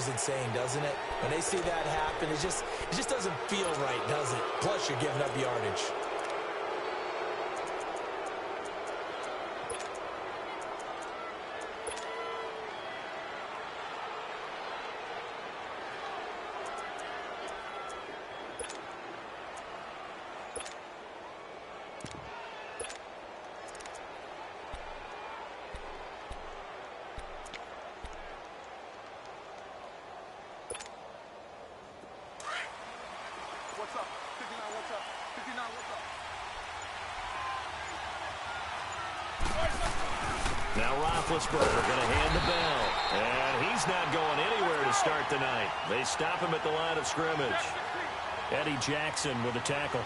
is insane, doesn't it? When they see that happen, it just doesn't feel right, does it? Plus, you're giving up yardage. What's up? 59, what's up? 59, what's up? Now Roethlisberger going to hand the bell. And he's not going anywhere to start the night. They stop him at the line of scrimmage. Eddie Jackson with a tackle.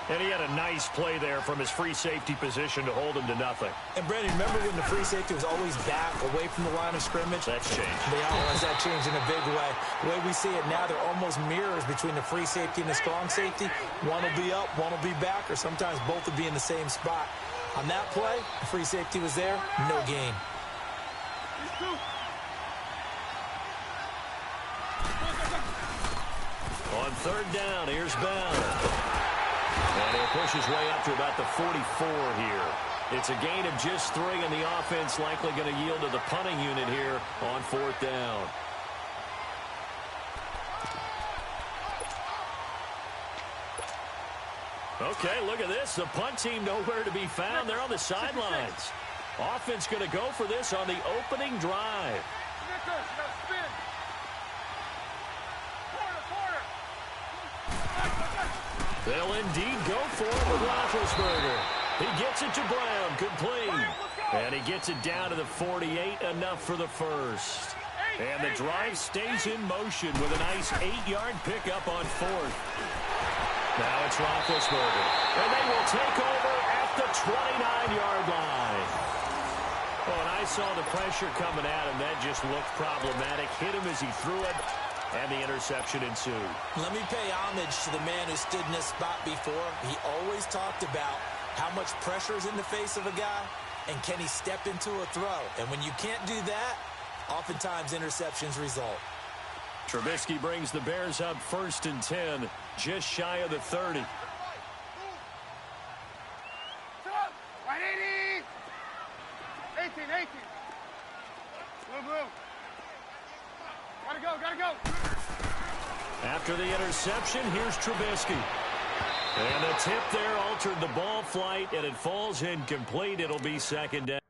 And he had a nice play there from his free safety position to hold him to nothing. And, Brandon, remember when the free safety was always back away from the line of scrimmage? That's changed. That changed in a big way. The way we see it now, they're almost mirrors between the free safety and the strong safety. One will be up, one will be back, or sometimes both will be in the same spot. On that play, the free safety was there, no gain. On third down, here's Bell. And he'll push his way up to about the 44 here. It's a gain of just 3, and the offense likely going to yield to the punting unit here on fourth down. Okay, look at this. The punt team nowhere to be found. They're on the sidelines. Offense going to go for this on the opening drive. They'll indeed go for it with Roethlisberger. He gets it to Brown, complete. And he gets it down to the 48, enough for the first. And the drive stays in motion with a nice 8-yard pickup on fourth. Now it's Roethlisberger. And they will take over at the 29-yard line. Oh, and I saw the pressure coming at him. That just looked problematic. Hit him as he threw it. And the interception ensued. Let me pay homage to the man who stood in this spot before. He always talked about how much pressure is in the face of a guy, and can he step into a throw. And when you can't do that, oftentimes interceptions result. Trubisky brings the Bears up 1st and 10, just shy of the 30. Right 18. 18. Move. Gotta go. After the interception, here's Trubisky. And the tip there altered the ball flight, and it falls incomplete. It'll be second down.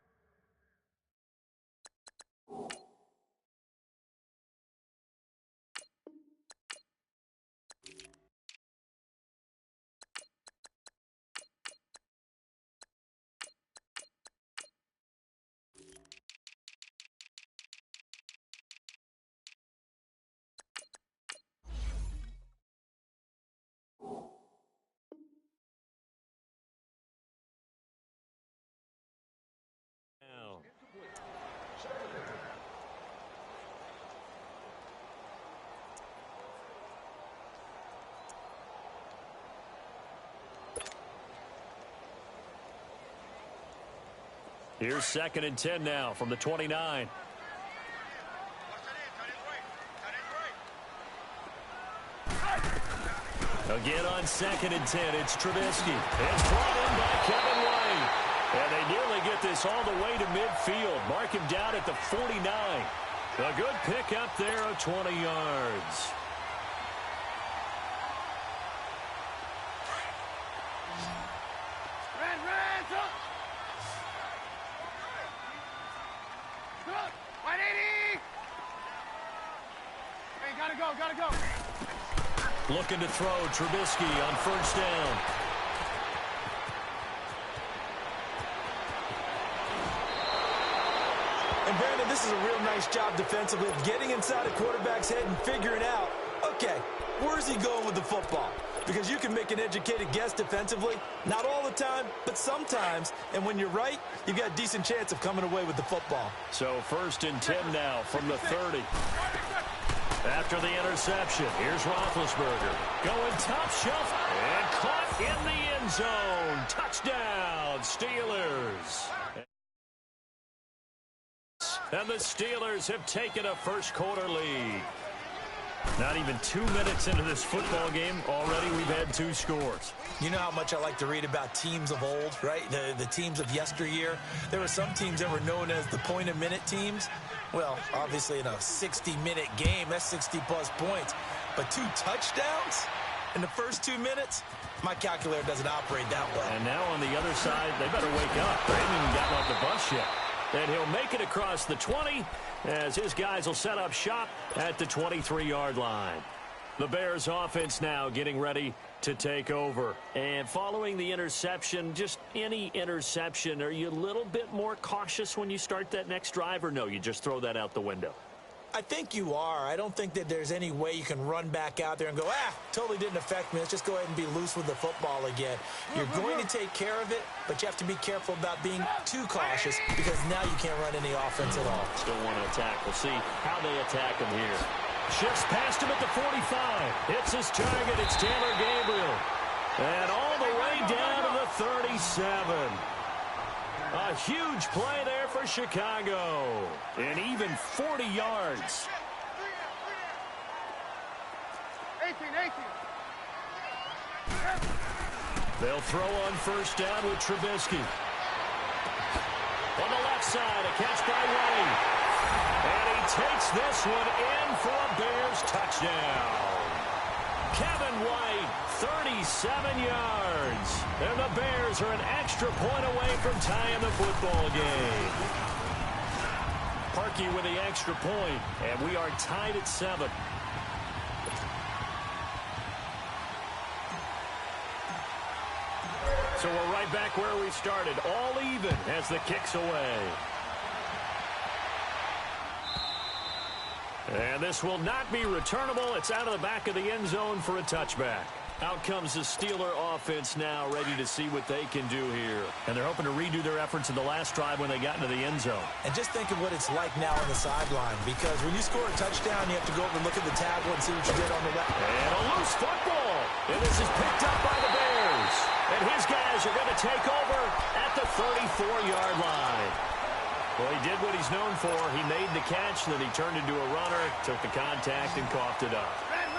Here's 2nd and 10 now from the 29. Again on 2nd and 10, it's Trubisky. It's brought in by Kevin White. And they nearly get this all the way to midfield. Mark him down at the 49. A good pickup there of 20 yards. Gotta go. Looking to throw Trubisky on 1st down. And Brandon, this is a real nice job defensively of getting inside a quarterback's head and figuring out, okay, where's he going with the football? Because you can make an educated guess defensively, not all the time, but sometimes. And when you're right, you've got a decent chance of coming away with the football. So 1st and 10 now from the 30. After the interception, here's Roethlisberger. Going top shelf and caught in the end zone. Touchdown, Steelers. And the Steelers have taken a first-quarter lead. Not even 2 minutes into this football game, already we've had 2 scores. You know how much I like to read about teams of old, right? The teams of yesteryear. There were some teams that were known as the point-a-minute teams. Well, obviously in a 60-minute game, that's 60-plus points. But 2 touchdowns in the first 2 minutes? My calculator doesn't operate that well. And now on the other side, they better wake up. They haven't even gotten off the bus yet. And he'll make it across the 20 as his guys will set up shop at the 23-yard line. The Bears offense now getting ready to take over. And following the interception, just any interception, are you a little bit more cautious when you start that next drive, or no, you just throw that out the window? I think you are. I don't think that there's any way you can run back out there and go, totally didn't affect me. Let's just go ahead and be loose with the football again. You're going to take care of it, but you have to be careful about being too cautious because now you can't run any offense at all. Still want to attack. We'll see how they attack him here. Shifts past him at the 45. Hits his target. It's Taylor Gabriel. And all the way down to the 37. A huge play there for Chicago. And even 40 yards. 18. They'll throw on first down with Trubisky. On the left side, a catch by White. And he takes this one in for a Bears touchdown. Kevin White, 37 yards. And the Bears are an extra point away from tying the football game. Parkey with the extra point, and we are tied at 7. So we're right back where we started, all even as the kick's away. And this will not be returnable. It's out of the back of the end zone for a touchback. Out comes the Steeler offense now, ready to see what they can do here. And they're hoping to redo their efforts in the last drive when they got into the end zone. And just think of what it's like now on the sideline, because when you score a touchdown, you have to go over and look at the tablet and see what you did on the left. And a loose football. And this is picked up by the Bears. And his guys are going to take over at the 34-yard line. Well, he did what he's known for. He made the catch, and then he turned into a runner, took the contact, and coughed it up.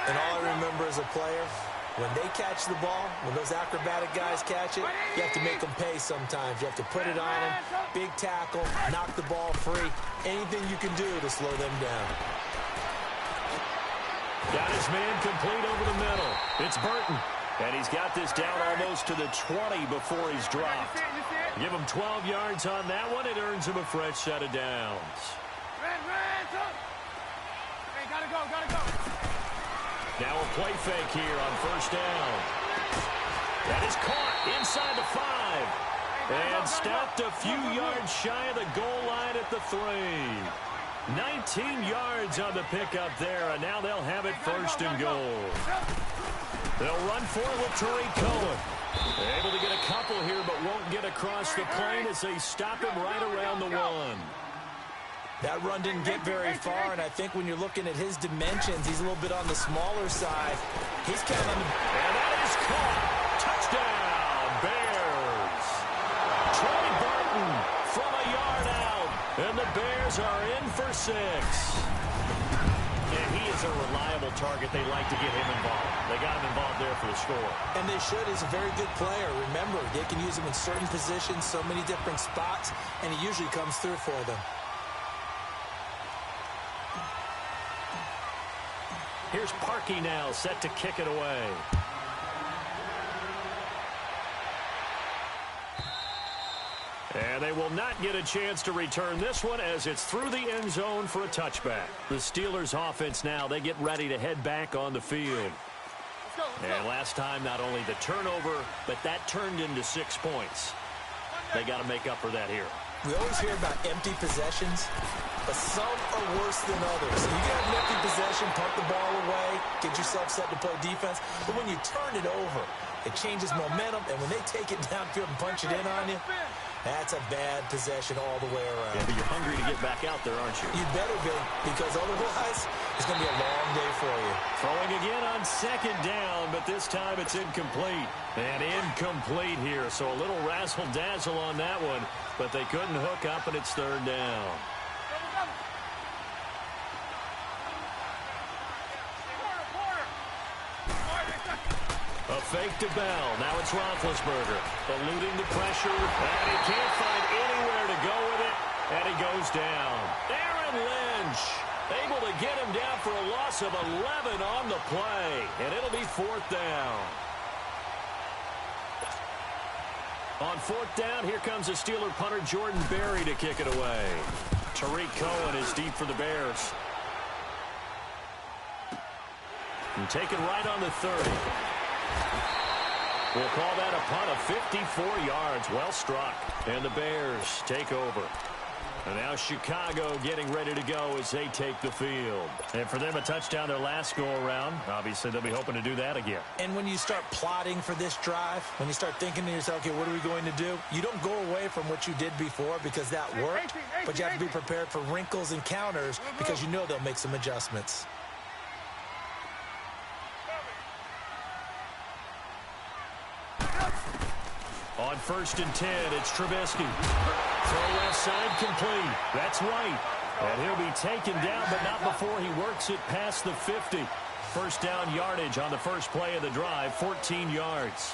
And all I remember as a player, when they catch the ball, when those acrobatic guys catch it, you have to make them pay sometimes. You have to put it on them, big tackle, knock the ball free, anything you can do to slow them down. Got his man complete over the middle. It's Burton. And he's got this down almost to the 20 before he's dropped. Give him 12 yards on that one. It earns him a fresh set of downs. Hey, gotta go. Now a play fake here on first down. That is caught inside the 5. And stopped a few yards shy of the goal line at the 3. 19 yards on the pickup there, and now they'll have it first and goal. They'll run for it with Tariq Cohen. Able to get a couple here, but won't get across the plane as they stop him right around the 1. That run didn't get very far, and I think when you're looking at his dimensions, he's a little bit on the smaller side. He's counting on the... And that is caught. Touchdown, Bears. Troy Burton from a yard out, and the Bears are in for 6. And he is a reliable target. They like to get him involved. They got him involved there for the score. And they should. He's a very good player. Remember, they can use him in certain positions, so many different spots, and he usually comes through for them. Here's Parkey now, set to kick it away. And they will not get a chance to return this one as it's through the end zone for a touchback. The Steelers offense now, they get ready to head back on the field. And last time, not only the turnover, but that turned into 6 points. They got to make up for that here. We always hear about empty possessions, but some are worse than others. You can have an empty possession, punt the ball away, get yourself set to play defense, but when you turn it over, it changes momentum, and when they take it downfield and punch it in on you, that's a bad possession all the way around. Yeah, but you're hungry to get back out there, aren't you? You better be, because otherwise, it's going to be a long day for you. Throwing again on second down, but this time it's incomplete. And incomplete here, so a little razzle-dazzle on that one, but they couldn't hook up, and it's third down. fake to Bell. Now it's Roethlisberger eluding the pressure, and he can't find anywhere to go with it, and he goes down. Aaron Lynch able to get him down for a loss of 11 on the play, and it'll be 4th down. On 4th down, here comes the Steeler punter Jordan Berry to kick it away. Tariq Cohen is deep for the Bears. And taken right on the 30. We'll call that a punt of 54 yards. Well struck. And the Bears take over. And now Chicago getting ready to go as they take the field. And for them, a touchdown their last go-around. Obviously, they'll be hoping to do that again. And when you start plotting for this drive, when you start thinking to yourself, okay, what are we going to do? You don't go away from what you did before because that worked, but you have to be prepared for wrinkles and counters because you know they'll make some adjustments. On 1st and 10, it's Trubisky. Throw left side complete. That's right. And he'll be taken down, but not before he works it past the 50. First down yardage on the first play of the drive, 14 yards.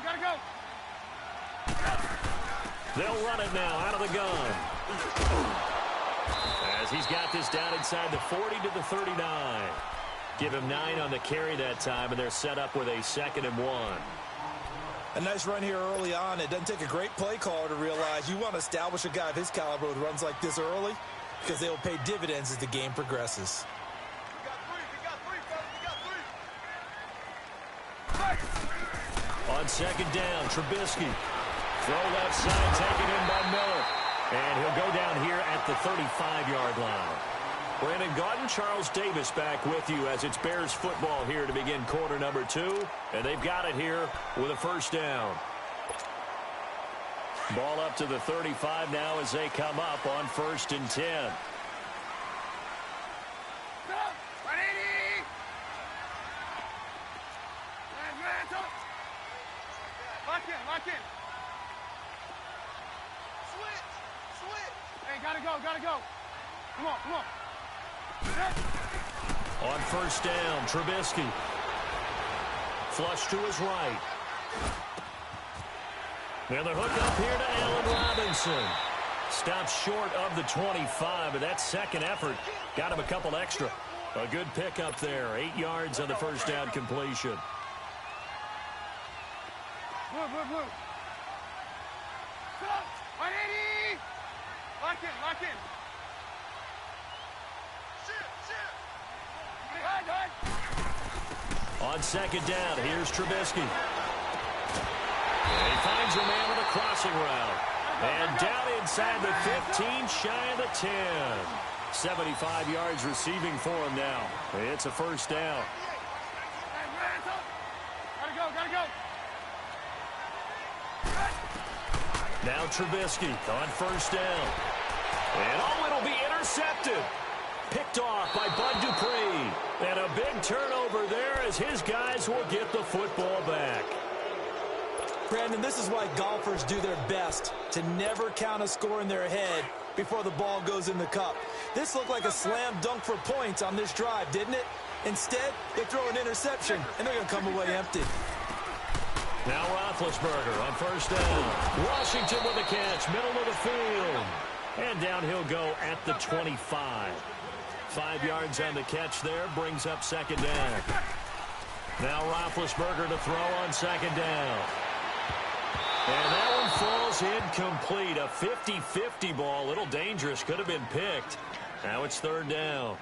Gotta go. They'll run it now out of the gun. As he's got this down inside the 40 to the 39. Give him 9 on the carry that time, and they're set up with a 2nd and 1. A nice run here early on. It doesn't take a great play caller to realize you want to establish a guy of his caliber with runs like this early because they will pay dividends as the game progresses. On 2nd down, Trubisky. Throw left side, taken in by Miller. And he'll go down here at the 35-yard line. Brandon Gaudin, Charles Davis back with you as it's Bears football here to begin quarter number 2. And they've got it here with a first down. Ball up to the 35 now as they come up on 1st and 10. Lock in. Switch. Hey, gotta go. Come on. On 1st down, Trubisky. Flush to his right. And the hook up here to Allen Robinson. Stops short of the 25, but that second effort got him a couple extra. A good pickup there. 8 yards on the first down completion. Blue. 180. Lock in. On 2nd down, here's Trubisky. And he finds a man with a crossing route. And down inside the 15, shy of the 10. 75 yards receiving for him now. It's a first down. Gotta go. Now Trubisky on 1st down. And it'll be intercepted. Picked off by Bud Dupree. And a big turnover there as his guys will get the football back. Brandon, this is why golfers do their best to never count a score in their head before the ball goes in the cup. This looked like a slam dunk for points on this drive, didn't it? Instead, they throw an interception, and they're going to come away empty. Now Roethlisberger on 1st down. Washington with a catch, middle of the field. And down he'll go at the 25. 5 yards on the catch there, brings up 2nd down. Now Roethlisberger to throw on 2nd down. And that one falls incomplete. A 50-50 ball, a little dangerous, could have been picked. Now it's 3rd down.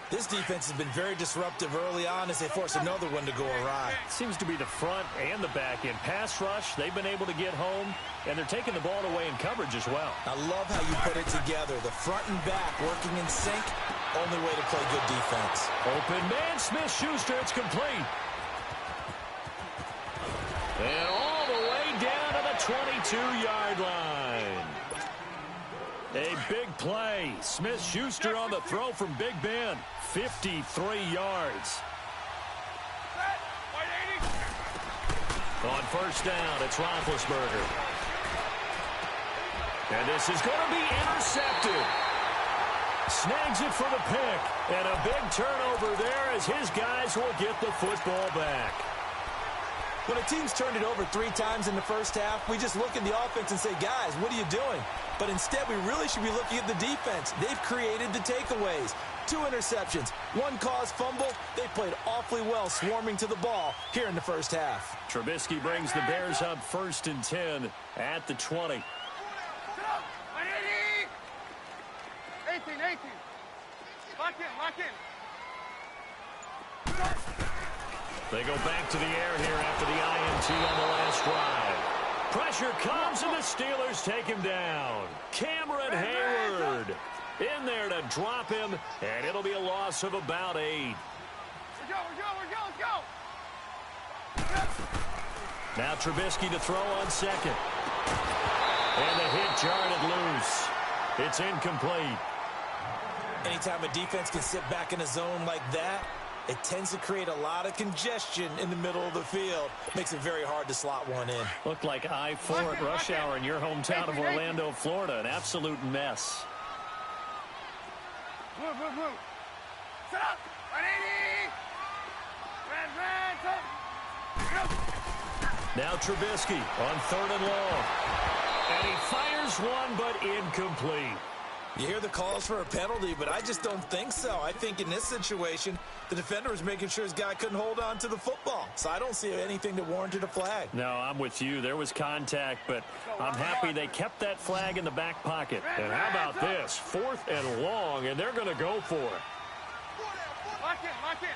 This defense has been very disruptive early on as they force another one to go awry. Seems to be the front and the back end. Pass rush, they've been able to get home, and they're taking the ball away in coverage as well. I love how you put it together. The front and back working in sync, only way to play good defense. Open man, Smith-Schuster, it's complete. And all the way down to the 22-yard line. A big play. Smith-Schuster on the throw from Big Ben. 53 yards. On 1st down, it's Roethlisberger. And this is going to be intercepted. Snags it for the pick. And a big turnover there as his guys will get the football back. When a team's turned it over 3 times in the first half, we just look at the offense and say, guys, what are you doing? But instead, we really should be looking at the defense. They've created the takeaways. 2 interceptions, 1 caused fumble. They played awfully well swarming to the ball here in the first half. Trubisky brings the Bears up 1st and 10 at the 20. 18. Lock in. They go back to the air here after the INT on the last drive. Pressure comes, and the Steelers take him down. Cameron Hayward in there to drop him, and it'll be a loss of about 8. Let's go. Now Trubisky to throw on 2nd. And the hit jarred it loose. It's incomplete. Anytime a defense can sit back in a zone like that, it tends to create a lot of congestion in the middle of the field. Makes it very hard to slot one in. Looked like I-4 at rush hour in your hometown of Orlando, Florida. An absolute mess. Move. Set up. 180. Red. Now Trubisky on 3rd and long. And he fires one, but incomplete. You hear the calls for a penalty, but I just don't think so. I think in this situation, the defender was making sure his guy couldn't hold on to the football. So I don't see anything that warranted a flag. No, I'm with you. There was contact, but I'm happy they kept that flag in the back pocket. And how about this? 4th and long, and they're going to go for it. Lock in. 180.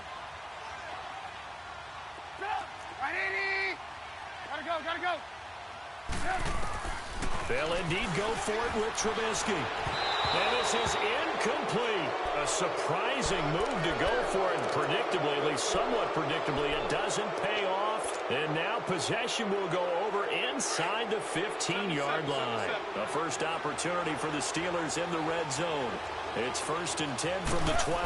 Gotta go. They'll indeed go for it with Trubisky. And this is incomplete. A surprising move to go for it. Predictably, at least somewhat predictably, it doesn't pay off. And now possession will go over inside the 15-yard line. The first opportunity for the Steelers in the red zone. It's 1st and 10 from the 12.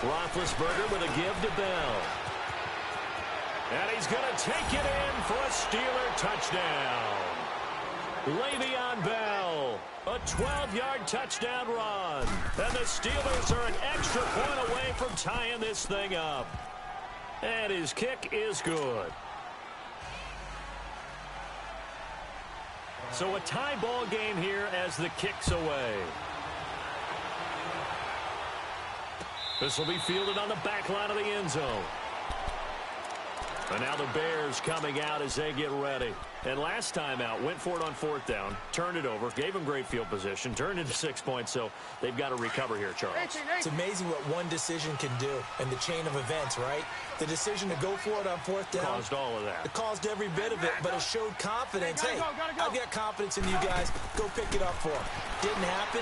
Roethlisberger with a give to Bell. And he's going to take it in for a Steeler touchdown. Le'Veon Bell, a 12-yard touchdown run. And the Steelers are an extra point away from tying this thing up. And his kick is good. So a tie ball game here as the kick's away. This will be fielded on the back line of the end zone. And now the Bears coming out as they get ready. And last time out, went for it on 4th down, turned it over, gave them great field position, turned into 6 points, so they've got to recover here, Charles. It's amazing what one decision can do in the chain of events, right? The decision to go for it on 4th down. Caused all of that. It caused every bit of it, but it showed confidence. Hey, gotta go. I've got confidence in you guys. Go pick it up for them. Didn't happen.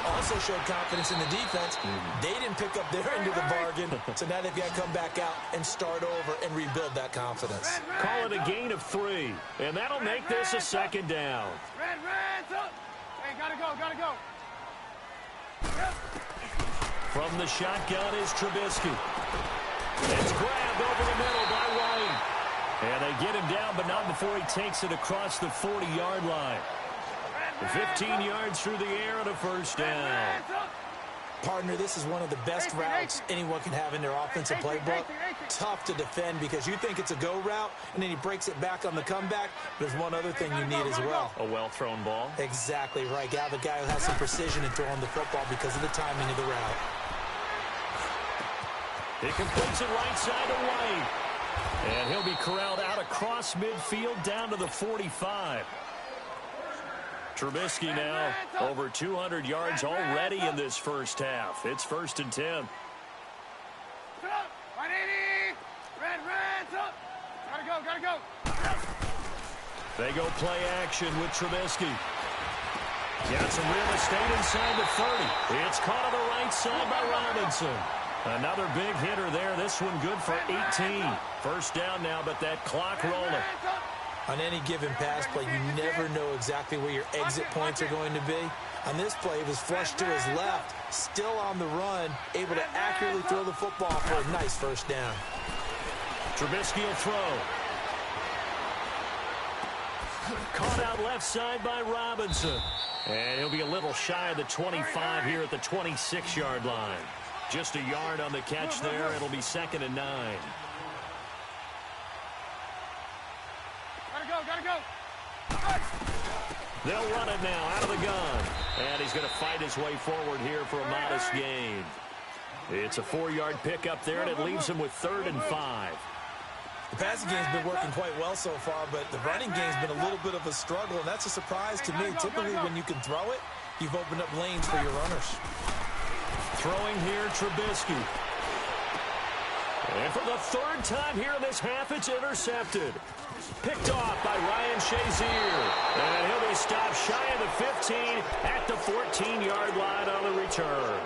Also showed confidence in the defense. They didn't pick up their end of the bargain, so now they've got to come back out and start over and rebuild that confidence. Call it a gain of 3, and that'll make this a 2nd down. Red, up. Hey, gotta go. From the shotgun is Trubisky. It's grabbed over the middle by White. And they get him down, but not before he takes it across the 40-yard line. 15 yards through the air and a 1st down. Partner, this is one of the best routes anyone can have in their offensive playbook. Tough to defend because you think it's a go route, and then he breaks it back on the comeback. There's one other thing you need as well. A well-thrown ball. Exactly right. Got the guy who has some precision in throwing the football because of the timing of the route. He completes it right side to White. And he'll be corralled out across midfield down to the 45. Trubisky now over 200 yards already in this first half. It's 1st and 10. 180. Red, up. Gotta go. They go play action with Trubisky. Got some real estate inside the 30. It's caught on the right side by Robinson. Another big hitter there. This one good for 18. 1st down now, but that clock rolling. On any given pass play, you never know exactly where your exit points are going to be. On this play, it was flushed to his left, still on the run, able to accurately throw the football for a nice 1st down. Trubisky will throw. Caught out left side by Robinson. And he'll be a little shy of the 25 here at the 26-yard line. Just a yard on the catch there. It'll be 2nd and 9. Gotta go. They'll run it now out of the gun. And he's going to fight his way forward here for a modest gain. It's a 4-yard pickup there, and it leaves him with 3rd and 5. The passing game's been working quite well so far, but the running game's been a little bit of a struggle, and that's a surprise to me. Typically, when you can throw it, you've opened up lanes for your runners. Throwing here, Trubisky. And for the 3rd time here in this half, it's intercepted. Picked off by Ryan Shazier. And he'll be stopped shy of the 15 at the 14-yard line on the return.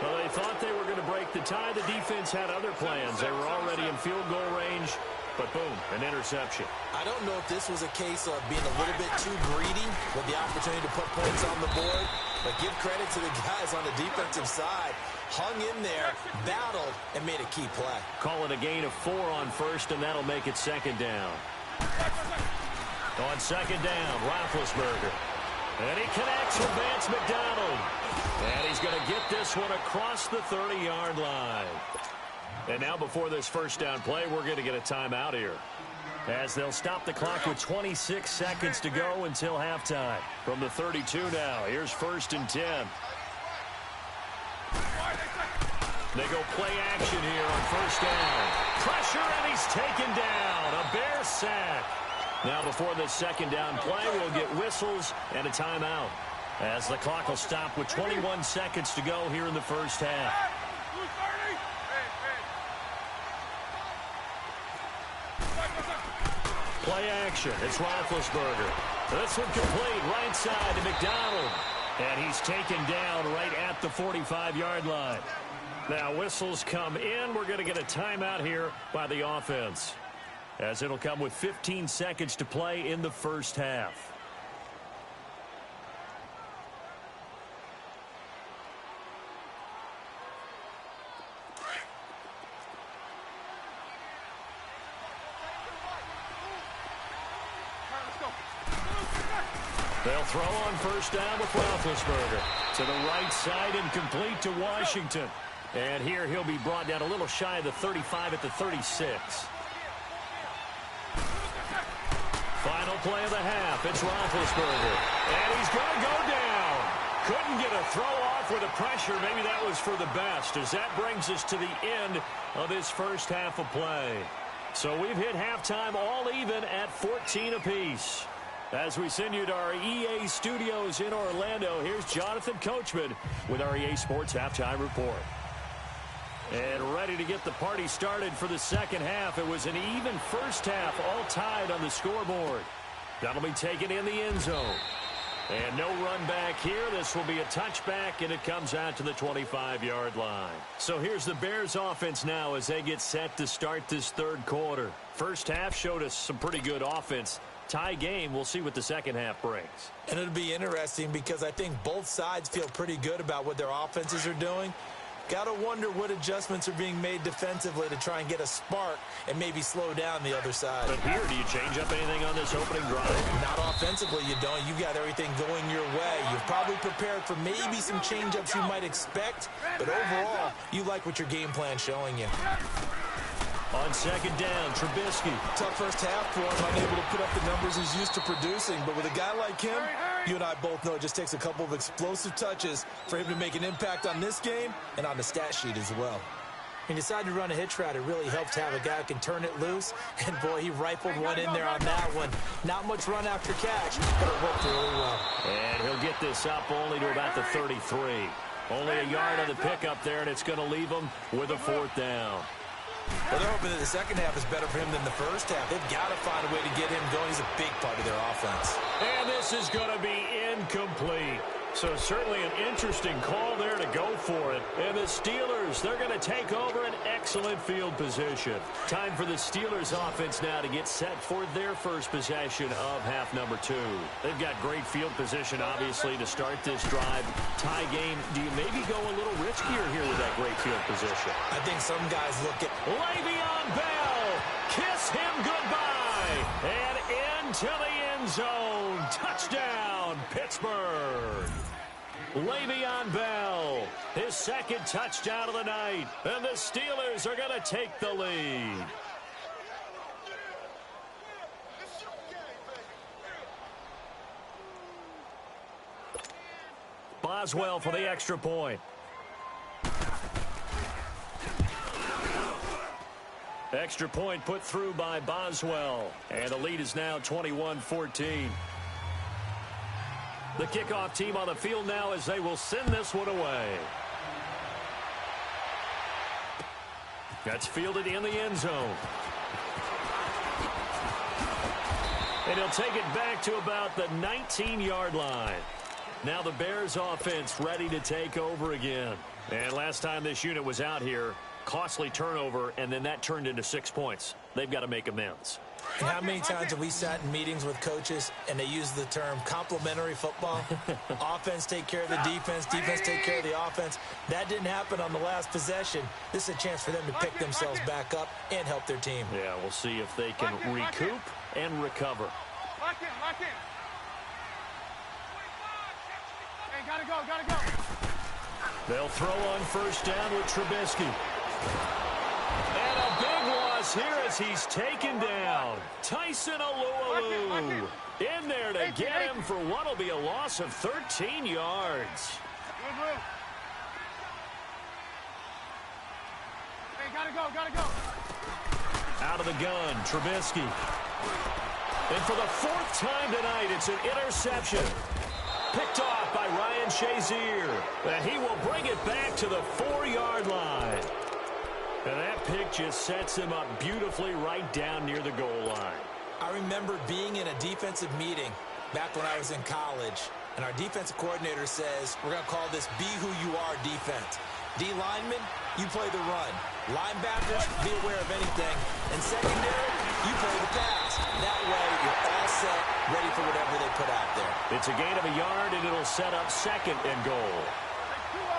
Well, they thought they were going to break the tie. The defense had other plans. They were already in field goal range, but boom, an interception. I don't know if this was a case of being a little bit too greedy with the opportunity to put points on the board, but give credit to the guys on the defensive side. Hung in there, battled, and made a key play. Call it a gain of 4 on 1st, and that'll make it 2nd down. On 2nd down, Roethlisberger. And he connects with Vance McDonald. And he's going to get this one across the 30-yard line. And now before this first down play, we're going to get a timeout here, as they'll stop the clock with 26 seconds to go until halftime. From the 32 now, here's 1st and 10. They go play action here on 1st down. Pressure, and he's taken down. A Bear sack. Now before this 2nd down play, we'll get whistles and a timeout, as the clock will stop with 21 seconds to go here in the first half. Play action. It's Roethlisberger. This one complete. Right side to McDonald. And he's taken down right at the 45-yard line. Now whistles come in. We're going to get a timeout here by the offense, as it'll come with 15 seconds to play in the first half. They'll throw on 1st down with Roethlisberger. To the right side and complete to Washington. And here he'll be brought down a little shy of the 35 at the 36. Final play of the half. It's Roethlisberger. And he's going to go down. Couldn't get a throw off with the pressure. Maybe that was for the best, as that brings us to the end of this first half of play. So we've hit halftime all even at 14 apiece. As we send you to our EA studios in Orlando, here's Jonathan Coachman with our EA Sports Halftime Report. And ready to get the party started for the second half. It was an even first half, all tied on the scoreboard. That'll be taken in the end zone. And no run back here. This will be a touchback, and it comes out to the 25-yard line. So here's the Bears offense now as they get set to start this third quarter. First half showed us some pretty good offense. Tie game. We'll see what the second half brings. And it'll be interesting because I think both sides feel pretty good about what their offenses are doing. Got to wonder what adjustments are being made defensively to try and get a spark and maybe slow down the other side. But here, do you change up anything on this opening drive? Not offensively, you don't. You got everything going your way. You've probably prepared for maybe some change-ups you might expect, but overall, you like what your game plan's showing you. On second down, Trubisky. Tough first half for him, unable to put up the numbers he's used to producing. But with a guy like him, you and I both know it just takes a couple of explosive touches for him to make an impact on this game and on the stat sheet as well. He decided to run a hitch route. It really helps to have a guy who can turn it loose. And, boy, he rifled one in there on that one. Not much run after catch, but it worked really well. And he'll get this up only to about the 33. Only a yard on the pickup there, and it's going to leave him with a fourth down. Well, they're hoping that the second half is better for him than the first half. They've got to find a way to get him going. He's a big part of their offense. And this is going to be incomplete. So certainly an interesting call there to go for it. And the Steelers, they're going to take over an excellent field position. Time for the Steelers offense now to get set for their first possession of half number 2. They've got great field position, obviously, to start this drive. Tie game, do you maybe go a little riskier here with that great field position? I think some guys look at Le'Veon Bell, kiss him goodbye. And in into the end zone. Touchdown, Pittsburgh. Le'Veon Bell, his second touchdown of the night. And the Steelers are going to take the lead. Boswell for the extra point. Extra point put through by Boswell. And the lead is now 21-14. The kickoff team on the field now as they will send this one away. That's fielded in the end zone. And he'll take it back to about the 19-yard line. Now the Bears offense ready to take over again. And last time this unit was out here, costly turnover, and then that turned into 6 points. They've got to make amends. And how many times have we sat in meetings with coaches and they use the term complementary football? Offense take care of the defense, defense take care of the offense. That didn't happen on the last possession. This is a chance for them to pick themselves back up and help their team. Yeah, we'll see if they can recoup and recover. Lock in, lock in. Hey, gotta go. They'll throw on first down with Trubisky. And a big loss here as he's taken down. Tyson Alualu in there to get him for what will be a loss of 13 yards. Hey, gotta go. Out of the gun, Trubisky. And for the fourth time tonight, it's an interception. Picked off by Ryan Shazier. And he will bring it back to the 4-yard line. And that pick just sets him up beautifully right down near the goal line. I remember being in a defensive meeting back when I was in college, and our defensive coordinator says, we're going to call this be who you are defense. D linemen, you play the run. Linebackers, be aware of anything. And secondary, you play the pass. That way, you're all set, ready for whatever they put out there. It's a gain of a yard, and it'll set up second and goal.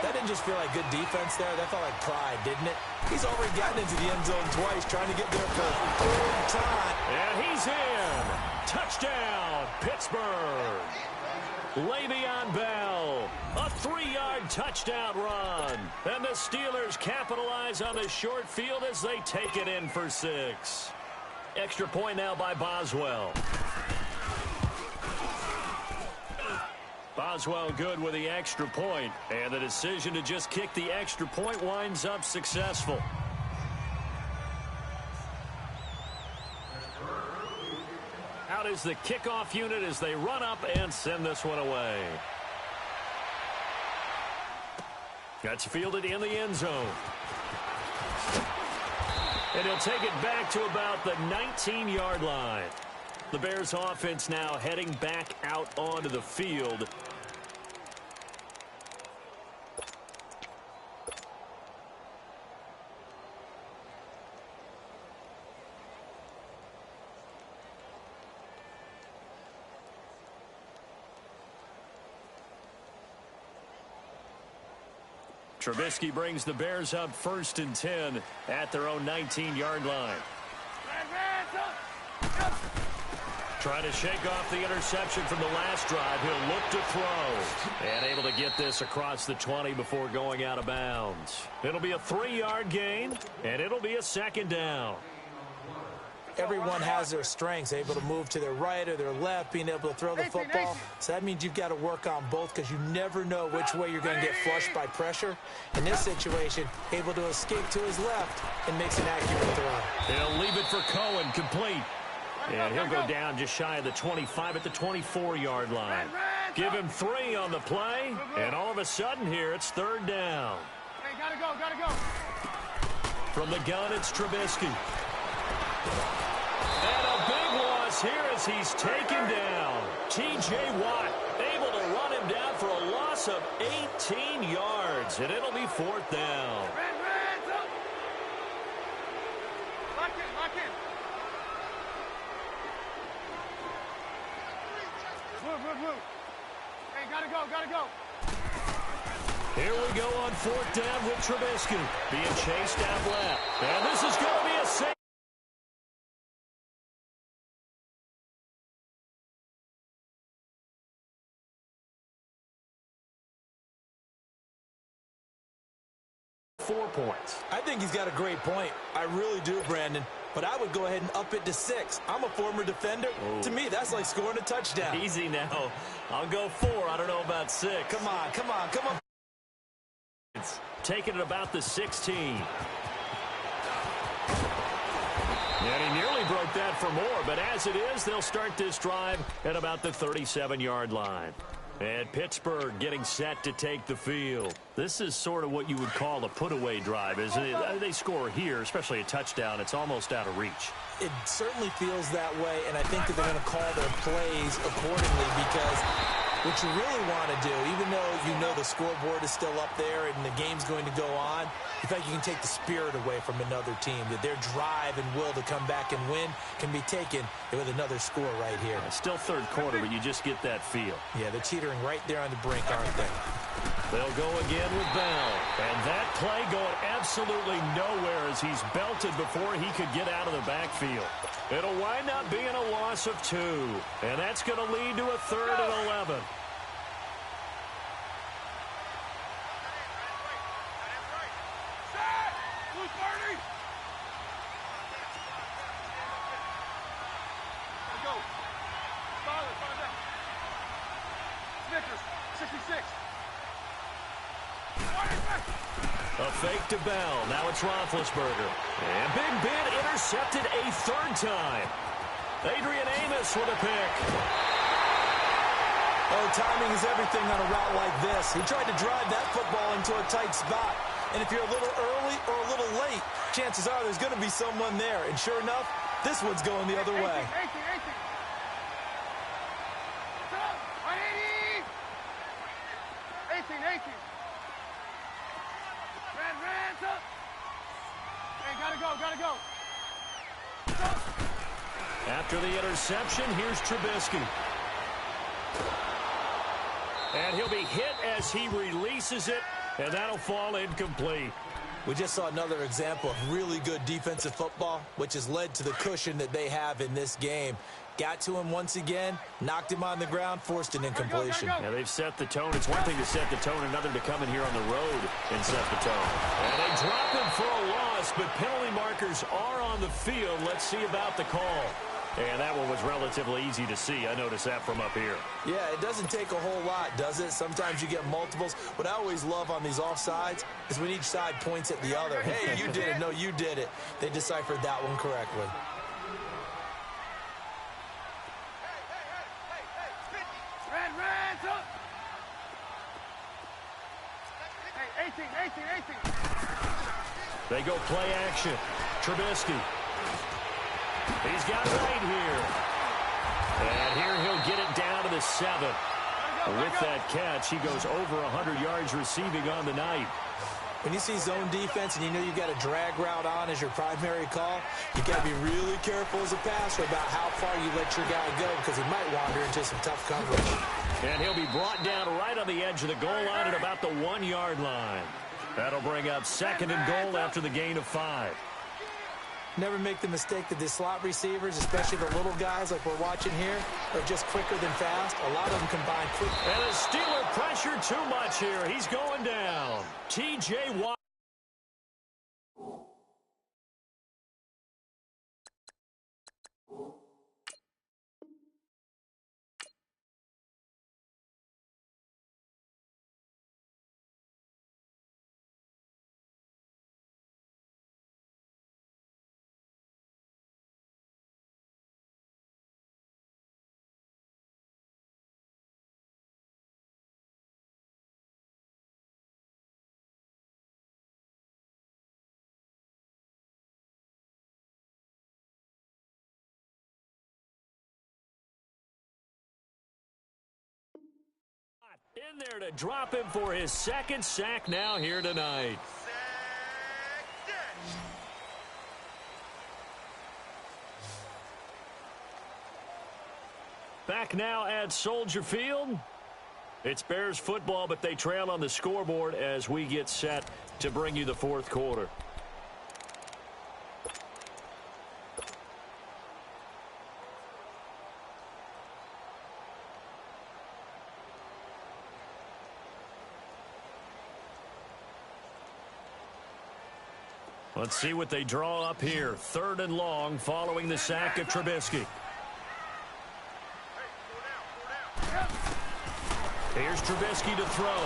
That didn't just feel like good defense there. That felt like pride, didn't it? He's already gotten into the end zone twice, trying to get there for a third time. And he's in. Touchdown, Pittsburgh. Le'Veon Bell, a 3-yard touchdown run. And the Steelers capitalize on the short field as they take it in for 6. Extra point now by Boswell. Boswell good with the extra point, and the decision to just kick the extra point winds up successful. Out is the kickoff unit as they run up and send this one away. That's fielded in the end zone. And he'll take it back to about the 19-yard line. The Bears offense now heading back out onto the field. Trubisky brings the Bears up 1st and 10 at their own 19-yard line. Trying to shake off the interception from the last drive. He'll look to throw. And able to get this across the 20 before going out of bounds. It'll be a 3-yard gain, and it'll be a 2nd down. Everyone has their strengths, able to move to their right or their left, being able to throw the football. So that means you've got to work on both because you never know which way you're going to get flushed by pressure. In this situation, able to escape to his left and makes an accurate throw. He'll leave it for Cohen, complete. And he'll go down just shy of the 25 at the 24-yard line. Give him 3 on the play, and all of a sudden here, it's 3rd down. Hey, gotta go. From the gun, it's Trubisky. And a big loss here as he's taken down. T.J. Watt able to run him down for a loss of 18 yards, and it'll be 4th down. Lock in. Move. Hey, gotta go. Here we go on 4th down with Trubisky. Being chased out left. And this is going to be a safe. 4 points. I think he's got a great point. I really do, Brandon. But I would go ahead and up it to 6. I'm a former defender. Ooh. To me, that's like scoring a touchdown. Easy now. I'll go 4. I don't know about 6. Come on, come on, come on. It's taking it about the 16. And he nearly broke that for more, but as it is, they'll start this drive at about the 37-yard line. And Pittsburgh getting set to take the field. This is sort of what you would call a put-away drive, isn't it? They score here, especially a touchdown. It's almost out of reach. It certainly feels that way, and I think that they're going to call their plays accordingly because what you really want to do, even though you know the scoreboard is still up there and the game's going to go on, in fact, you can take the spirit away from another team, that their drive and will to come back and win can be taken with another score right here. Still third quarter, but you just get that feel. Yeah, they're teetering right there on the brink, aren't they? They'll go again with Bell. And that play going absolutely nowhere as he's belted before he could get out of the backfield. It'll wind up being a loss of 2. And that's going to lead to a 3rd and 11. A fake to Bell. Now it's Roethlisberger. And Big Ben intercepted a 3rd time. Adrian Amos with a pick. Oh, timing is everything on a route like this. He tried to drive that football into a tight spot. And if you're a little early or a little late, chances are there's going to be someone there. And sure enough, this one's going the other way. 18. Gotta go. After the interception, here's Trubisky. And he'll be hit as he releases it, and that'll fall incomplete. We just saw another example of really good defensive football, which has led to the cushion that they have in this game. Got to him once again, knocked him on the ground, forced an incompletion. Yeah, they've set the tone. It's one thing to set the tone, another to come in here on the road and set the tone. And they drop him for a loss, but penalty markers are on the field. Let's see about the call. And that one was relatively easy to see. I noticed that from up here. Yeah, it doesn't take a whole lot, does it? Sometimes you get multiples. What I always love on these offsides is when each side points at the other. Hey, you did it. No, you did it. They deciphered that one correctly. They go play action. Trubisky. He's got it right here. And here he'll get it down to the 7. With that catch, he goes over 100 yards receiving on the night. When you see zone defense and you know you've got a drag route on as your primary call, you got to be really careful as a passer about how far you let your guy go because he might wander into some tough coverage. And he'll be brought down right on the edge of the goal line at about the 1-yard line. That'll bring up 2nd and goal after the gain of 5. Never make the mistake that the slot receivers, especially the little guys like we're watching here, are just quicker than fast. A lot of them combine quick. And the Steeler pressure too much here. He's going down. T.J. Watt. In there to drop him for his 2nd sack now here tonight. Back now at Soldier Field. It's Bears football, but they trail on the scoreboard as we get set to bring you the 4th quarter. Let's see what they draw up here. 3rd and long following the sack of Trubisky. Here's Trubisky to throw.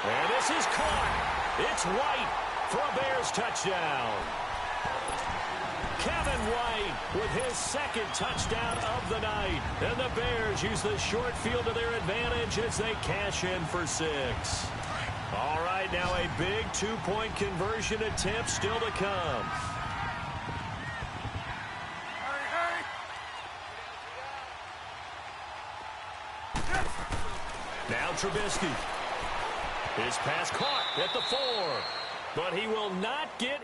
And this is caught. It's White for a Bears touchdown. Kevin White with his 2nd touchdown of the night. And the Bears use the short field to their advantage as they cash in for 6. All right, now a big 2-point conversion attempt still to come. Now Trubisky. His pass caught at the 4. But he will not get...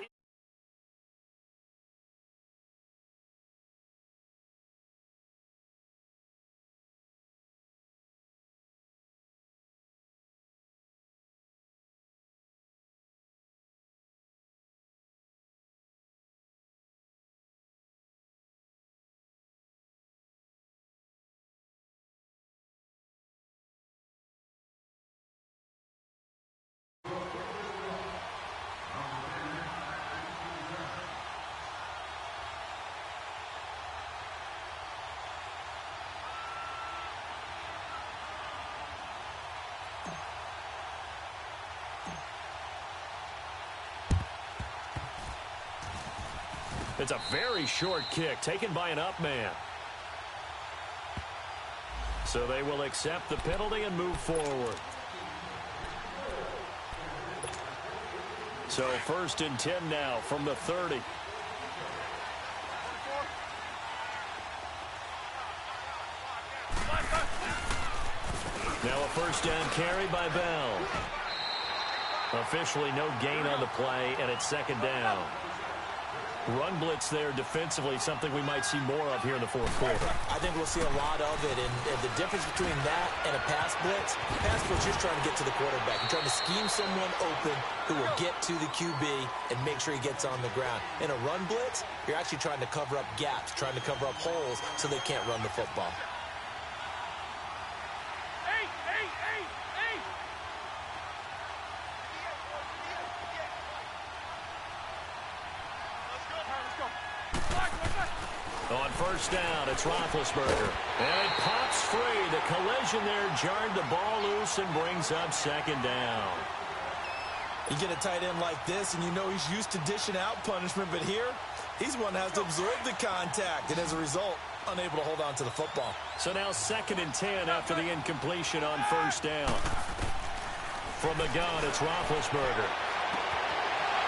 It's a very short kick taken by an up man. So they will accept the penalty and move forward. So 1st and 10 now from the 30. Now a 1st down carry by Bell. Officially no gain on the play, and it's 2nd down. Run blitz there defensively, something we might see more of here in the 4th quarter. I think we'll see a lot of it, and the difference between that and a pass blitz just trying to get to the quarterback. You're trying to scheme someone open who will get to the QB and make sure he gets on the ground. In a run blitz, you're actually trying to cover up gaps, trying to cover up holes so they can't run the football. On 1st down, it's Roethlisberger. And it pops free. The collision there jarred the ball loose and brings up 2nd down. You get a tight end like this, and you know he's used to dishing out punishment, but here, he's one that has to absorb the contact, and as a result, unable to hold on to the football. So now 2nd and 10 after the incompletion on 1st down. From the gun, it's Roethlisberger.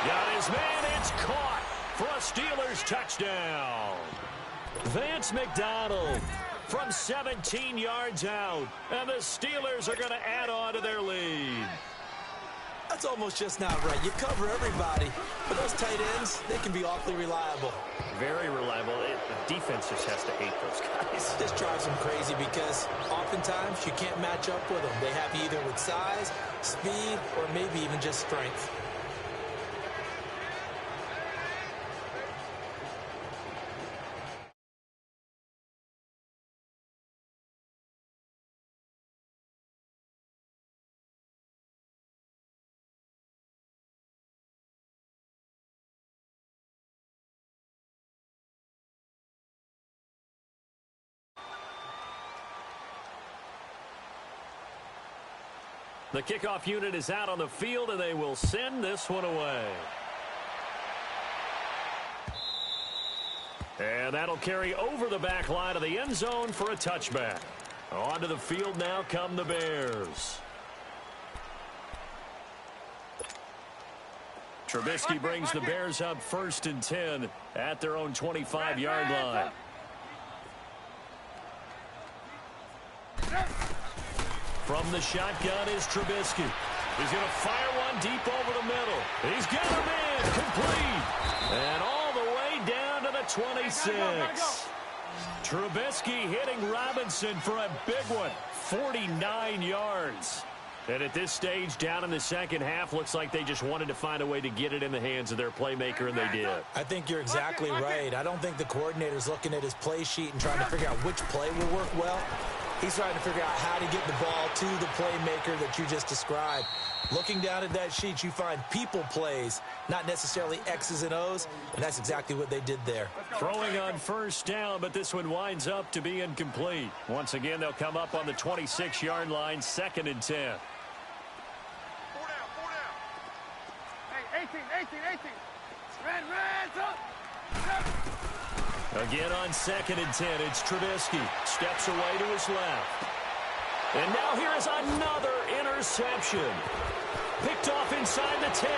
Got his man, it's caught for a Steelers touchdown. Vance McDonald from 17 yards out, and the Steelers are going to add on to their lead. That's almost just not right. You cover everybody, but those tight ends, they can be awfully reliable. Very reliable. The defense just has to hate those guys. This drives them crazy because oftentimes you can't match up with them. They have you either with size, speed, or maybe even just strength. The kickoff unit is out on the field, and they will send this one away. And that'll carry over the back line of the end zone for a touchback. Onto the field now come the Bears. Trubisky brings the Bears up 1st and 10 at their own 25-yard line. From the shotgun is Trubisky. He's going to fire one deep over the middle. He's got him in, complete. And all the way down to the 26. Trubisky hitting Robinson for a big one, 49 yards. And at this stage, down in the 2nd half, looks like they just wanted to find a way to get it in the hands of their playmaker, and they did. I think you're exactly right. I don't think the coordinator's looking at his play sheet and trying to figure out which play will work well. He's trying to figure out how to get the ball to the playmaker that you just described. Looking down at that sheet, you find people plays, not necessarily X's and O's, and that's exactly what they did there. Throwing on first down, but this one winds up to be incomplete. Once again, they'll come up on the 26-yard line, 2nd and 10. 4 down. Hey, 18. Red, up. Again on 2nd and 10, it's Trubisky. Steps away to his left. And now here is another interception. Picked off inside the 10.